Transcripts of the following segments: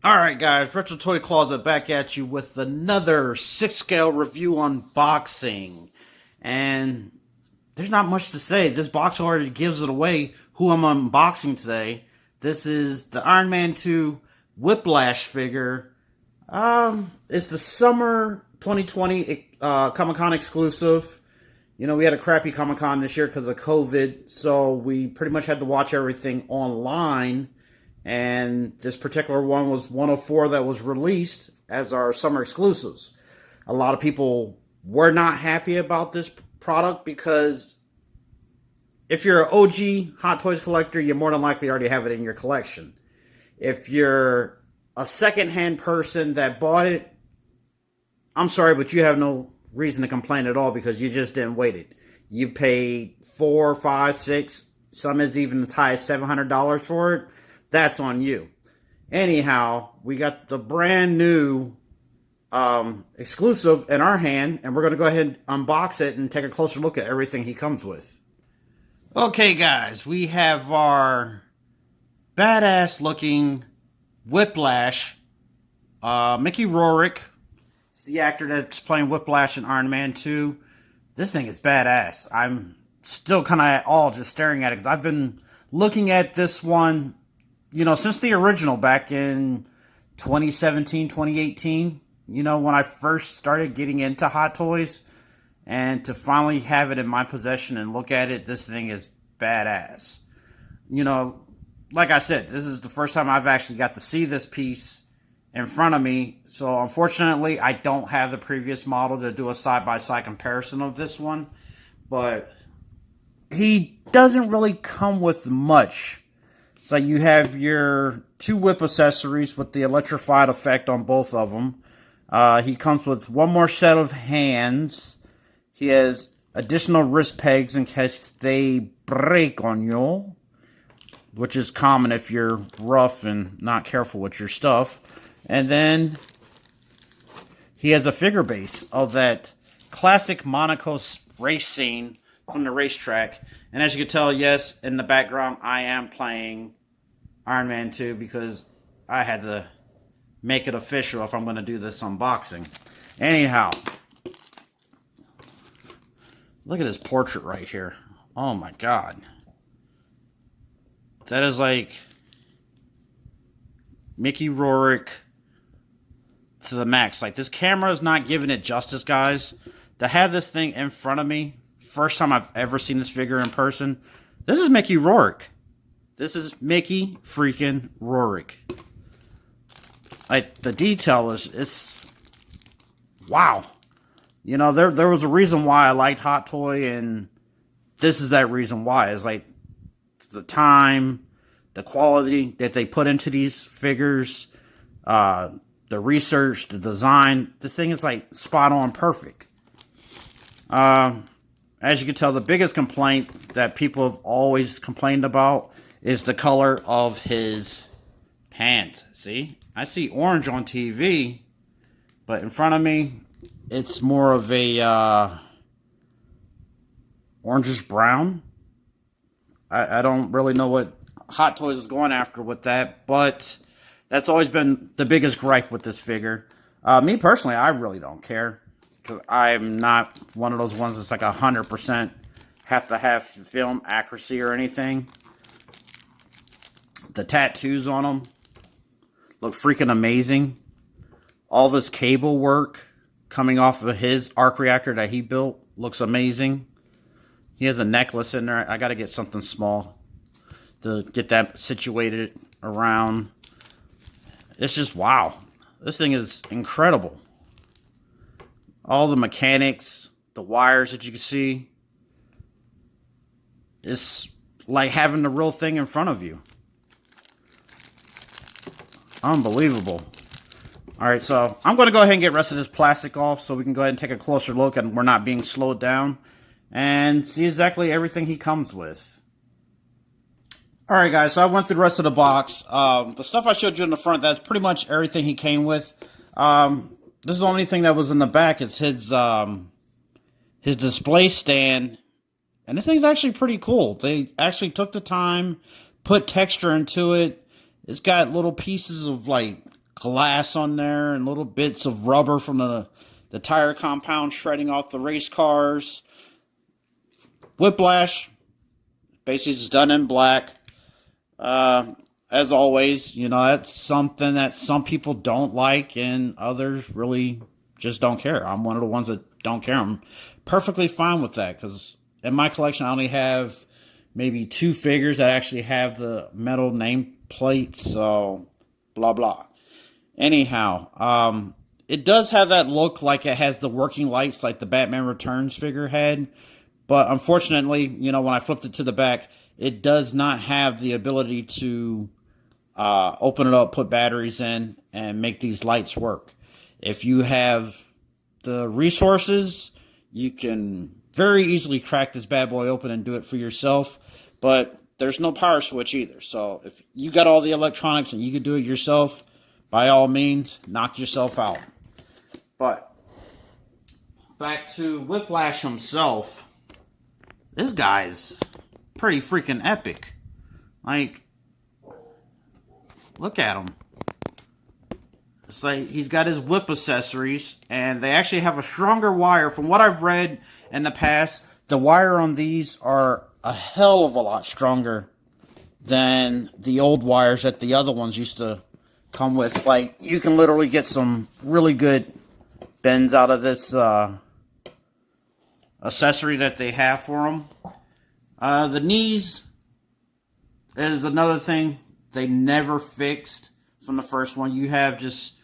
Alright guys, Retro Toy Closet back at you with another 6 scale review unboxing. And there's not much to say. This box already gives it away who I'm unboxing today. This is the Iron Man 2 Whiplash figure. It's the summer 2020 Comic-Con exclusive. You know, we had a crappy Comic-Con this year because of COVID, so we pretty much had to watch everything online. And this particular one was one of four that was released as our summer exclusives. A lot of people were not happy about this product because if you're an OG Hot Toys collector, you more than likely already have it in your collection. If you're a secondhand person that bought it, I'm sorry, but you have no reason to complain at all because you just didn't wait it. You paid $4, $5, $6, some is even as high as $700 for it. That's on you. Anyhow, we got the brand new exclusive in our hand, and we're going to go ahead and unbox it and take a closer look at everything he comes with. Okay, guys, we have our badass looking Whiplash, Mickey Rourke. It's the actor that's playing Whiplash in Iron Man 2. This thing is badass. I'm still kind of at all just staring at it because I've been looking at this one, you know, since the original back in 2017, 2018, you know, when I first started getting into Hot Toys, and to finally have it in my possession and look at it, this thing is badass. You know, like I said, this is the first time I've actually got to see this piece in front of me, so unfortunately, I don't have the previous model to do a side-by-side comparison of this one, but he doesn't really come with much. So you have your two whip accessories with the electrified effect on both of them. He comes with one more set of hands. He has additional wrist pegs in case they break on you, which is common if you're rough and not careful with your stuff. And then he has a figure base of that classic Monaco race scene from the racetrack. And as you can tell, yes, in the background, I am playing Iron Man 2 because I had to make it official if I'm going to do this unboxing. Anyhow, look at his portrait right here. Oh my god. That is like Mickey Rourke to the max. Like, this camera is not giving it justice, guys. To have this thing in front of me, first time I've ever seen this figure in person, this is Mickey Rourke. This is Mickey freaking Rourke. Like, the detail is, it's, wow. You know, there was a reason why I liked Hot Toy, and this is that reason why. It's like the time, the quality that they put into these figures, the research, the design. This thing is like spot on perfect. As you can tell, the biggest complaint that people have always complained about is the color of his pants. See? I see orange on TV, but in front of me, it's more of a orangish brown. I don't really know what Hot Toys is going after with that, but that's always been the biggest gripe with this figure. Me personally, I really don't care. Because I'm not one of those ones that's like 100% have to have film accuracy or anything. The tattoos on them look freaking amazing. All this cable work coming off of his arc reactor that he built looks amazing. He has a necklace in there. I got to get something small to get that situated around. It's just wow. This thing is incredible. All the mechanics, the wires that you can see. It's like having the real thing in front of you. Unbelievable. Alright, so I'm going to go ahead and get the rest of this plastic off so we can go ahead and take a closer look and we're not being slowed down. And see exactly everything he comes with. Alright guys, so I went through the rest of the box. The stuff I showed you in the front, that's pretty much everything he came with. This is the only thing that was in the back. It's his display stand. And this thing's actually pretty cool. They actually took the time, put texture into it. It's got little pieces of like glass on there and little bits of rubber from the tire compound shredding off the race cars. Whiplash, basically just done in black. As always, you know, that's something that some people don't like and others really just don't care. I'm one of the ones that don't care. I'm perfectly fine with that because in my collection, I only have maybe 2 figures that actually have the metal nameplate, so blah, blah. Anyhow, it does have that look like it has the working lights like the Batman Returns figure had, but unfortunately, you know, when I flipped it to the back, it does not have the ability to open it up, put batteries in, and make these lights work. If you have the resources, you can very easily crack this bad boy open and do it for yourself, but there's no power switch either. So if you got all the electronics and you could do it yourself, by all means, knock yourself out. But back to Whiplash himself, this guy's pretty freaking epic. Like, look at him. It's like he's got his whip accessories, and they actually have a stronger wire. From what I've read in the past, the wire on these are a hell of a lot stronger than the old wires that the other ones used to come with. Like, you can literally get some really good bends out of this accessory that they have for them. The knees is another thing they never fixed from the first one. You have just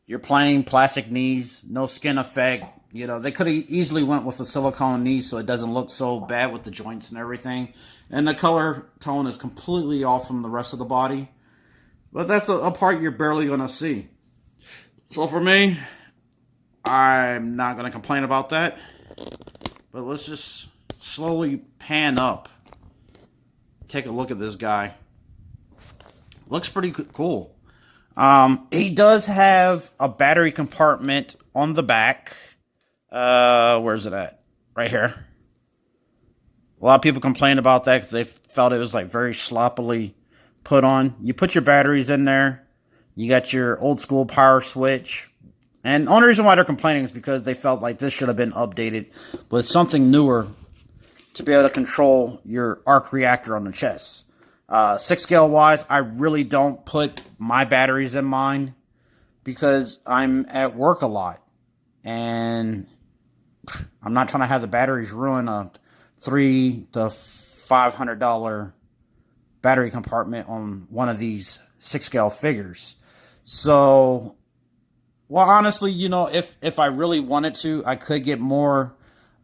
your plain plastic knees, no skin effect. You know, they could have easily went with a silicone knee so it doesn't look so bad with the joints and everything. And the color tone is completely off from the rest of the body. But that's a part you're barely going to see. So for me, I'm not going to complain about that. But let's just slowly pan up. Take a look at this guy. Looks pretty cool. He does have a battery compartment on the back. Where's it at? Right here. A lot of people complained about that because they felt it was like very sloppily put on. You put your batteries in there. You got your old school power switch. And the only reason why they're complaining is because they felt like this should have been updated with something newer to be able to control your arc reactor on the chest. 6 scale wise, I really don't put my batteries in mine because I'm at work a lot. And I'm not trying to have the batteries ruin a $300 to $500 battery compartment on one of these 6 scale figures. So, well, honestly, you know, if I really wanted to, I could get more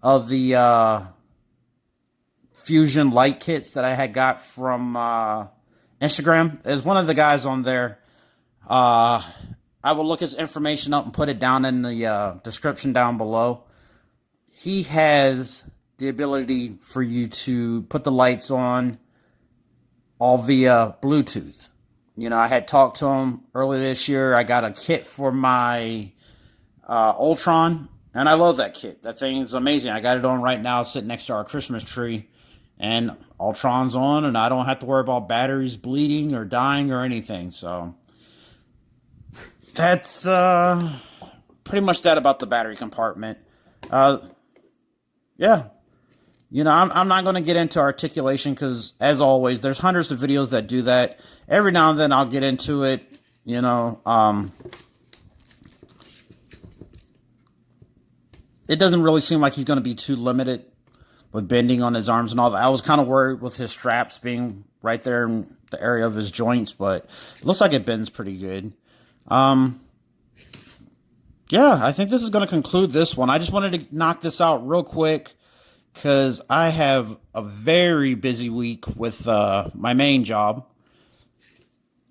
of the Fusion light kits that I had got from Instagram. There's one of the guys on there. I will look his information up and put it down in the description down below. He has the ability for you to put the lights on all via Bluetooth. You know, I had talked to him earlier this year. I got a kit for my Ultron, and I love that kit. That thing is amazing. I got it on right now, sitting next to our Christmas tree. And Ultron's on, and I don't have to worry about batteries bleeding or dying or anything. So that's pretty much that about the battery compartment. Yeah. You know, I'm not going to get into articulation because, as always, there's hundreds of videos that do that. Every now and then I'll get into it, you know. It doesn't really seem like he's going to be too limited with bending on his arms and all that. I was kind of worried with his straps being right there in the area of his joints, but it looks like it bends pretty good. Yeah, I think this is going to conclude this one. I just wanted to knock this out real quick because I have a very busy week with my main job.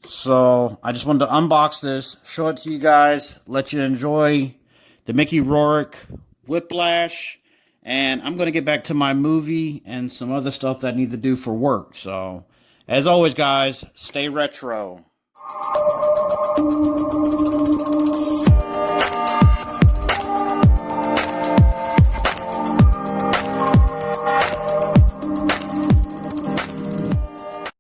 So I just wanted to unbox this, show it to you guys, let you enjoy the Mickey Rourke Whiplash. And I'm going to get back to my movie and some other stuff that I need to do for work. So, as always, guys, stay retro.